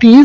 3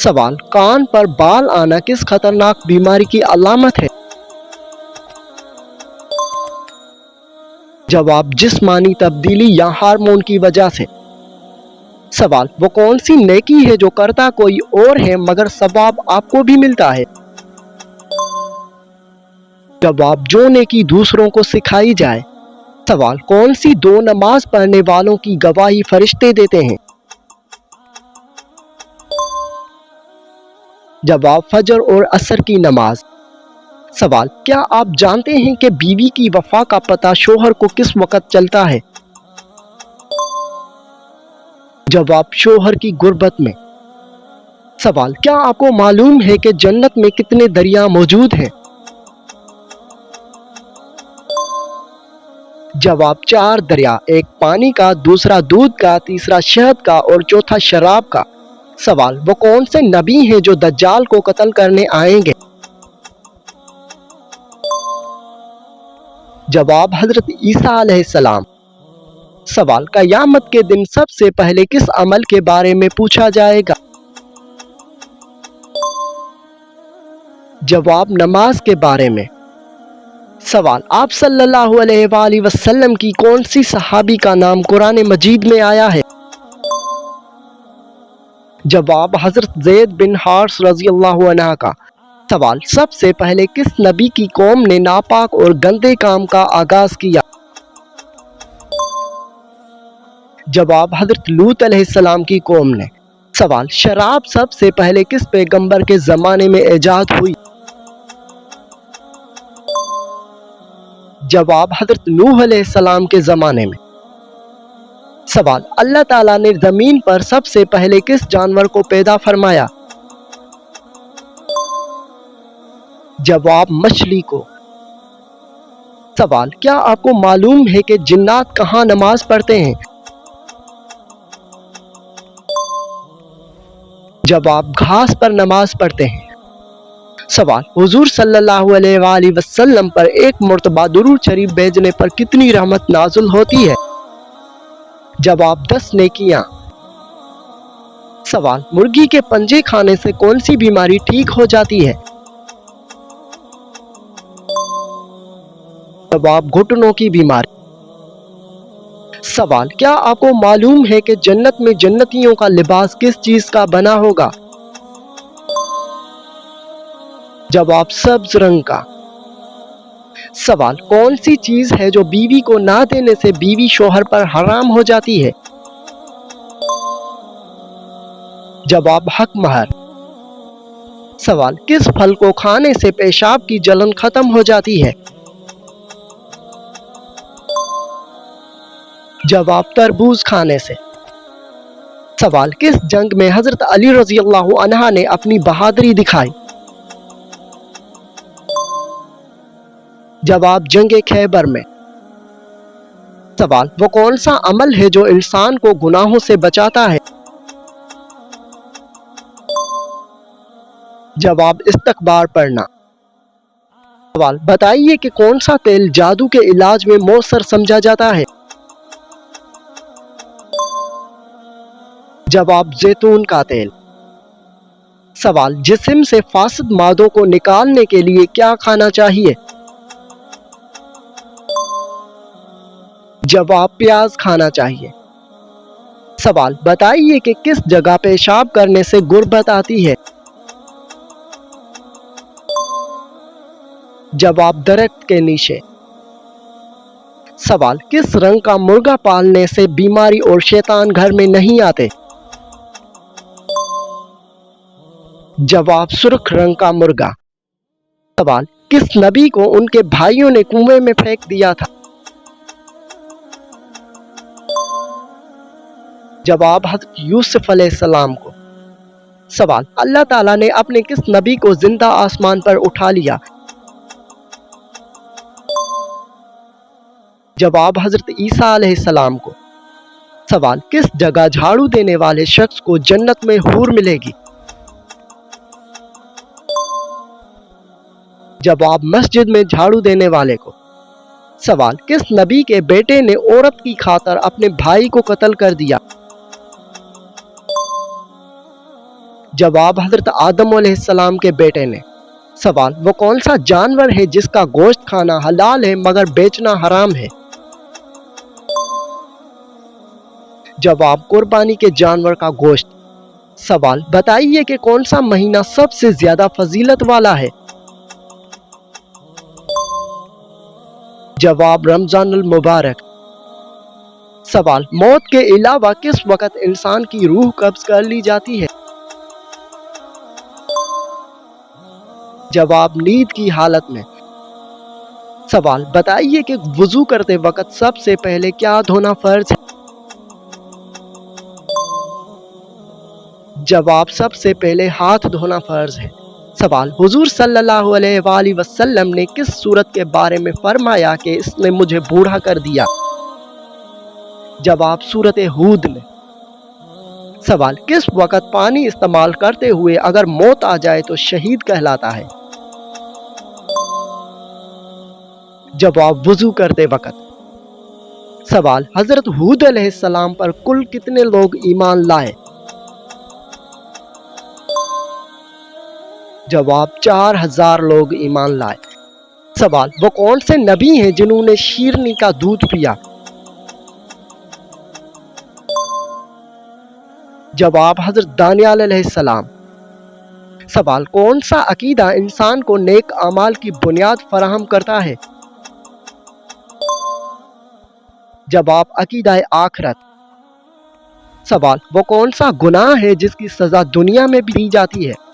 سوال، کان پر بال آنا کس خطرناک بیماری کی علامت ہے؟ جواب، جسمانی تبدیلی یا ہارمون کی وجہ سے۔ سوال، وہ کون سی نیکی ہے جو کرتا کوئی اور ہے مگر ثواب آپ کو بھی ملتا ہے؟ جواب، جو نیکی دوسروں کو سکھائی جائے۔ سوال، کون سی دو نماز پڑھنے والوں کی گواہی فرشتے دیتے ہیں؟ جواب، فجر اور عصر کی نماز۔ سوال، کیا آپ جانتے ہیں کہ بیوی کی وفا کا پتہ شوہر کو کس وقت چلتا ہے؟ جواب، شوہر کی غربت میں۔ سوال، کیا آپ کو معلوم ہے کہ جنت میں کتنے دریا موجود ہیں؟ جواب، 4 دریا، ایک پانی کا، دوسرا دودھ کا، تیسرا شہد کا اور چوتھا شراب کا۔ سوال، وہ کون سے نبی ہیں جو دجال کو قتل کرنے آئیں گے؟ جواب، حضرت عیسیٰ علیہ السلام۔ سوال، قیامت کے دن سب سے پہلے کس عمل کے بارے میں پوچھا جائے گا؟ جواب، نماز کے بارے میں۔ سوال، آپ صلی اللہ علیہ وآلہ وسلم کی کون سی صحابی کا نام قرآن مجید میں آیا ہے؟ جواب، حضرت زید بن حارث رضی اللہ عنہ کا۔ سوال، سب سے پہلے کس نبی کی قوم نے ناپاک اور گندے کام کا آغاز کیا؟ جواب، حضرت لوط علیہ السلام کی قوم نے۔ سوال، شراب سب سے پہلے کس پیغمبر کے زمانے میں ایجاد ہوئی؟ جواب، حضرت نوح علیہ السلام کے زمانے میں۔ سوال، اللہ تعالیٰ نے زمین پر سب سے پہلے کس جانور کو پیدا فرمایا؟ جواب، مچھلی کو۔ سوال، کیا آپ کو معلوم ہے کہ جنات کہاں نماز پڑھتے ہیں؟ جواب، گھاس پر نماز پڑھتے ہیں۔ سوال، حضور صلی اللہ علیہ وآلہ وسلم پر ایک مرتبہ درود شریف بھیجنے پر کتنی رحمت نازل ہوتی ہے؟ جواب، 10 نیکیاں۔ سوال، مرغی کے پنجے کھانے سے کون سی بیماری ٹھیک ہو جاتی ہے؟ جواب، گھٹنوں کی بیماری۔ سوال، کیا آپ کو معلوم ہے کہ جنت میں جنتیوں کا لباس کس چیز کا بنا ہوگا؟ جواب، سبز رنگ کا۔ سوال، کون سی چیز ہے جو بیوی کو نہ دینے سے بیوی شوہر پر حرام ہو جاتی ہے؟ جواب، حق مہر۔ سوال، کس پھل کو کھانے سے پیشاب کی جلن ختم ہو جاتی ہے؟ جواب، تربوز کھانے سے۔ سوال، کس جنگ میں حضرت علی رضی اللہ عنہ نے اپنی بہادری دکھائی؟ جواب، جنگ خیبر میں۔ سوال، وہ کون سا عمل ہے جو انسان کو گناہوں سے بچاتا ہے؟ جواب، استغفار پڑھنا۔ سوال، بتائیے کہ کون سا تیل جادو کے علاج میں مؤثر سمجھا جاتا ہے؟ جواب، زیتون کا تیل۔ سوال، جسم سے فاسد مادوں کو نکالنے کے لیے کیا کھانا چاہیے؟ جواب، پیاز کھانا چاہیے۔ سوال، بتائیے کہ کس جگہ پیشاب کرنے سے غربت آتی ہے؟ جواب، درخت کے نیچے۔ سوال، کس رنگ کا مرغا پالنے سے بیماری اور شیطان گھر میں نہیں آتے؟ جواب، سرخ رنگ کا مرغا۔ سوال، کس نبی کو ان کے بھائیوں نے کنویں میں پھینک دیا تھا؟ جواب، حضرت یوسف علیہ السلام کو۔ سوال، اللہ تعالیٰ نے اپنے کس نبی کو زندہ آسمان پر اٹھا لیا؟ جواب، حضرت عیسیٰ علیہ السلام کو۔ سوال، کس جگہ جھاڑو دینے والے شخص کو جنت میں حور ملے گی؟ جواب، مسجد میں جھاڑو دینے والے کو۔ سوال، کس نبی کے بیٹے نے عورت کی خاطر اپنے بھائی کو قتل کر دیا؟ جواب حضرت آدم علیہ السلام کے بیٹے نے۔ سوال، وہ کون سا جانور ہے جس کا گوشت کھانا حلال ہے مگر بیچنا حرام ہے؟ جواب، قربانی کے جانور کا گوشت۔ سوال، بتائیے کہ کون سا مہینہ سب سے زیادہ فضیلت والا ہے؟ جواب، رمضان المبارک۔ سوال، موت کے علاوہ کس وقت انسان کی روح قبض کر لی جاتی ہے؟ جواب، نیند کی حالت میں۔ سوال، بتائیے کہ وضو کرتے وقت سب سے پہلے کیا دھونا فرض ہے؟ جواب، سب سے پہلے ہاتھ دھونا فرض ہے۔ سوال، حضور صلی اللہ علیہ وآلہ وسلم نے کس سورت کے بارے میں فرمایا کہ اس نے مجھے بوڑھا کر دیا؟ جواب، سورت ہود میں۔ سوال، کس وقت پانی استعمال کرتے ہوئے اگر موت آ جائے تو شہید کہلاتا ہے؟ جواب، وضو کرتے وقت۔ سوال، حضرت ہود علیہ السلام پر کل کتنے لوگ ایمان لائے؟ جواب، 4000 لوگ ایمان لائے۔ سوال، وہ کون سے نبی ہیں جنہوں نے شیرنی کا دودھ پیا؟ جواب، حضرت دانیال علیہ السلام۔ سوال، کون سا عقیدہ انسان کو نیک اعمال کی بنیاد فراہم کرتا ہے؟ جواب، عقیدہ آخرت۔ سوال، وہ کون سا گناہ ہے جس کی سزا دنیا میں بھی دی جاتی ہے؟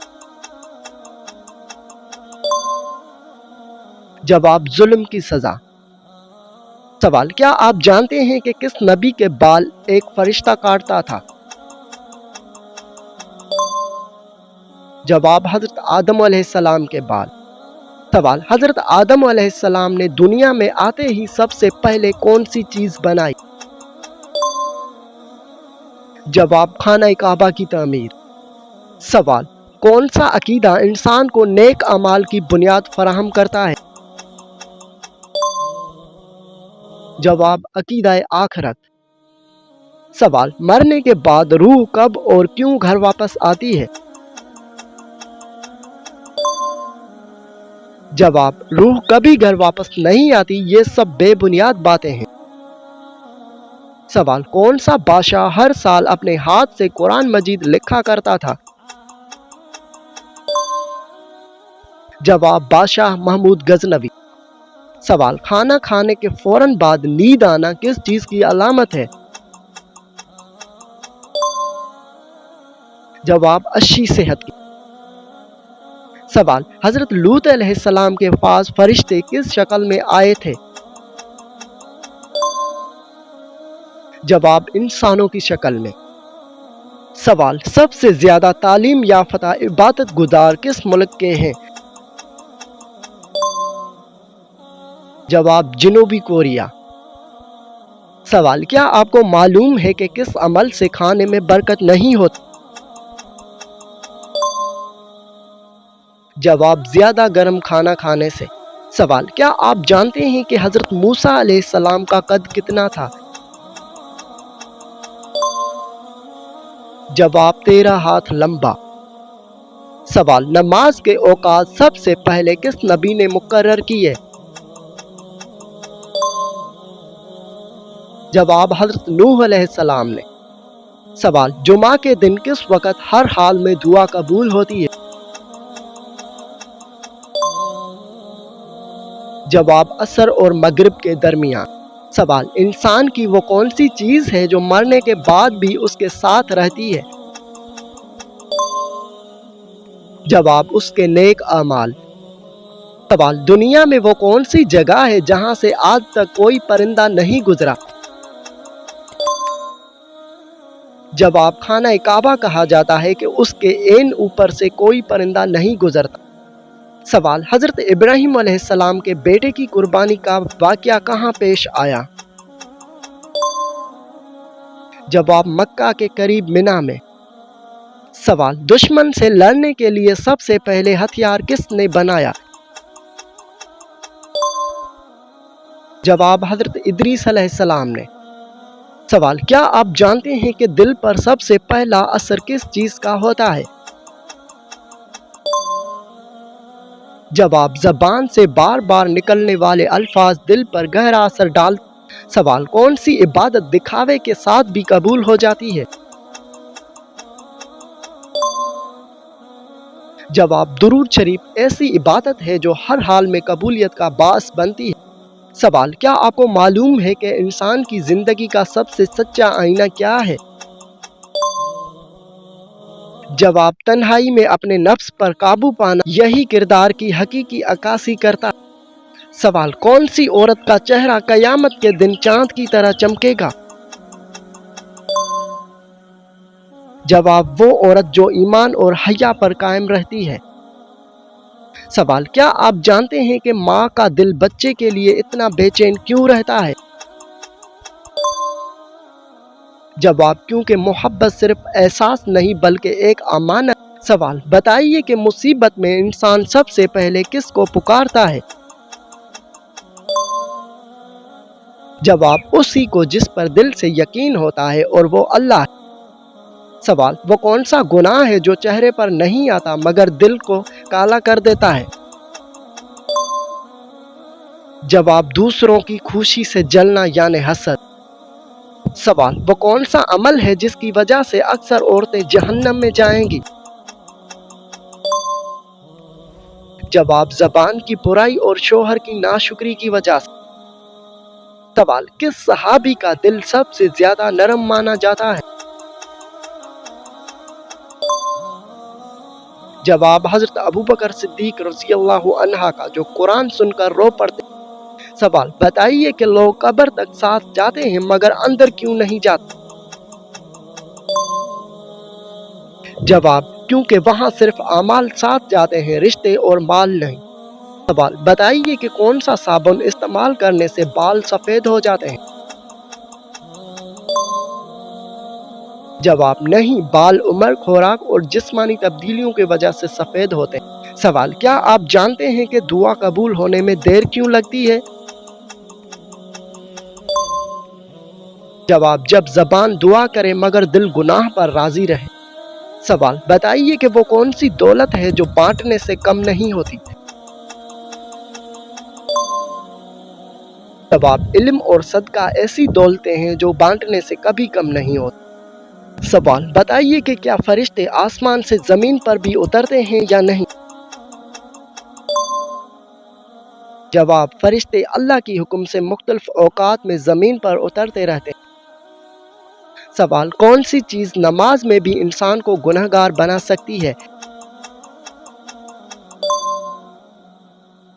جواب، ظلم کی سزا۔ سوال، کیا آپ جانتے ہیں کہ کس نبی کے بال ایک فرشتہ کاٹتا تھا؟ جواب، حضرت آدم علیہ السلام کے بال۔ سوال، حضرت آدم علیہ السلام نے دنیا میں آتے ہی سب سے پہلے کون سی چیز بنائی؟ جواب، خانہ کعبہ کی تعمیر۔ سوال، کون سا عقیدہ انسان کو نیک اعمال کی بنیاد فراہم کرتا ہے؟ جواب، عقیدہ آخرت۔ سوال، مرنے کے بعد روح کب اور کیوں گھر واپس آتی ہے؟ جواب، روح کبھی گھر واپس نہیں آتی، یہ سب بے بنیاد باتیں ہیں۔ سوال، کون سا بادشاہ ہر سال اپنے ہاتھ سے قرآن مجید لکھا کرتا تھا؟ جواب، بادشاہ محمود غزنوی۔ سوال، کھانا کھانے کے فوراً بعد نیند آنا کس چیز کی علامت ہے؟ جواب، اچھی صحت کی۔ سوال، حضرت لوط علیہ السلام کے پاس فرشتے کس شکل میں آئے تھے؟ جواب، انسانوں کی شکل میں۔ سوال، سب سے زیادہ تعلیم یافتہ عبادت گزار کس ملک کے ہیں؟ جواب، جنوبی کوریا۔ سوال، کیا آپ کو معلوم ہے کہ کس عمل سے کھانے میں برکت نہیں ہوتی؟ جواب، زیادہ گرم کھانا کھانے سے۔ سوال، کیا آپ جانتے ہیں کہ حضرت موسیٰ علیہ السلام کا قد کتنا تھا؟ جواب، 13 ہاتھ لمبا۔ سوال، نماز کے اوقات سب سے پہلے کس نبی نے مقرر کیے؟ جواب، حضرت نوح علیہ السلام نے۔ سوال، جمعہ کے دن کس وقت ہر حال میں دعا قبول ہوتی ہے؟ جواب، عصر اور مغرب کے درمیان۔ سوال، انسان کی وہ کون سی چیز ہے جو مرنے کے بعد بھی اس کے ساتھ رہتی ہے؟ جواب، اس کے نیک اعمال۔ سوال، دنیا میں وہ کون سی جگہ ہے جہاں سے آج تک کوئی پرندہ نہیں گزرا؟ جواب، خانہ کعبہ کہا جاتا ہے کہ اس کے عین اوپر سے کوئی پرندہ نہیں گزرتا۔ سوال، حضرت ابراہیم علیہ السلام کے بیٹے کی قربانی کا واقعہ کہاں پیش آیا؟ جواب، مکہ کے قریب منی میں۔ سوال، دشمن سے لڑنے کے لیے سب سے پہلے ہتھیار کس نے بنایا؟ جواب، حضرت ادریس علیہ السلام نے۔ سوال، کیا آپ جانتے ہیں کہ دل پر سب سے پہلا اثر کس چیز کا ہوتا ہے؟ جواب زبان سے بار بار نکلنے والے الفاظ دل پر گہرا اثر ڈال۔ سوال کون سی عبادت دکھاوے کے ساتھ بھی قبول ہو جاتی ہے؟ جواب درود شریف ایسی عبادت ہے جو ہر حال میں قبولیت کا باعث بنتی ہے۔ سوال کیا آپ کو معلوم ہے کہ انسان کی زندگی کا سب سے سچا آئینہ کیا ہے؟ جواب تنہائی میں اپنے نفس پر قابو پانا، یہی کردار کی حقیقی عکاسی کرتا ہے۔ سوال کون سی عورت کا چہرہ قیامت کے دن چاند کی طرح چمکے گا؟ جواب وہ عورت جو ایمان اور حیا پر قائم رہتی ہے۔ سوال کیا آپ جانتے ہیں کہ ماں کا دل بچے کے لیے اتنا بے چین کیوں رہتا ہے؟ جواب کیونکہ محبت صرف احساس نہیں بلکہ ایک امانت۔ سوال بتائیے کہ مصیبت میں انسان سب سے پہلے کس کو پکارتا ہے؟ جواب اسی کو جس پر دل سے یقین ہوتا ہے اور وہ اللہ ہے۔ سوال وہ کون سا گناہ ہے جو چہرے پر نہیں آتا مگر دل کو کالا کر دیتا ہے؟ جواب دوسروں کی خوشی سے جلنا یعنی حسد۔ سوال وہ کون سا عمل ہے جس کی وجہ سے اکثر عورتیں جہنم میں جائیں گی؟ جواب زبان کی برائی اور شوہر کی ناشکری کی وجہ سے۔ سوال کس صحابی کا دل سب سے زیادہ نرم مانا جاتا ہے؟ جواب حضرت ابوبکر صدیق رضی اللہ عنہ کا، جو قرآن سن کر رو پڑتے۔ سوال بتائیے کہ لوگ قبر تک ساتھ جاتے ہیں مگر اندر کیوں نہیں جاتے؟ جواب کیونکہ وہاں صرف اعمال ساتھ جاتے ہیں، رشتے اور مال نہیں۔ سوال بتائیے کہ کون سا صابن استعمال کرنے سے بال سفید ہو جاتے ہیں؟ جواب نہیں، بال عمر، خوراک اور جسمانی تبدیلیوں کی وجہ سے سفید ہوتے ہیں۔ سوال کیا آپ جانتے ہیں کہ دعا قبول ہونے میں دیر کیوں لگتی ہے؟ جواب جب زبان دعا کرے مگر دل گناہ پر راضی رہے۔ سوال بتائیے کہ وہ کون سی دولت ہے جو بانٹنے سے کم نہیں ہوتی؟ جواب علم اور صدقہ ایسی دولتیں ہیں جو بانٹنے سے کبھی کم نہیں ہوتی۔ سوال بتائیے کہ کیا فرشتے آسمان سے زمین پر بھی اترتے ہیں یا نہیں؟ جواب فرشتے اللہ کی حکم سے مختلف اوقات میں زمین پر اترتے رہتے ہیں۔ سوال کون سی چیز نماز میں بھی انسان کو گنہگار بنا سکتی ہے؟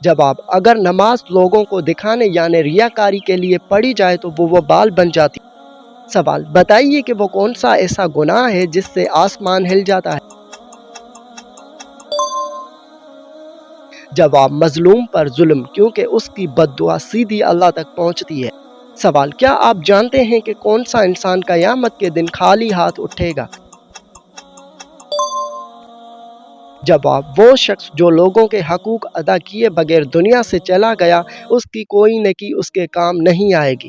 جواب اگر نماز لوگوں کو دکھانے یعنی ریاکاری کے لیے پڑھی جائے تو وہ وبال بن جاتی۔ سوال بتائیے کہ وہ کون سا ایسا گناہ ہے جس سے آسمان ہل جاتا ہے؟ جواب مظلوم پر ظلم، کیونکہ اس کی بد دعا سیدھی اللہ تک پہنچتی ہے۔ سوال کیا آپ جانتے ہیں کہ کون سا انسان قیامت کے دن خالی ہاتھ اٹھے گا؟ جواب وہ شخص جو لوگوں کے حقوق ادا کیے بغیر دنیا سے چلا گیا، اس کی کوئی نیکی اس کے کام نہیں آئے گی۔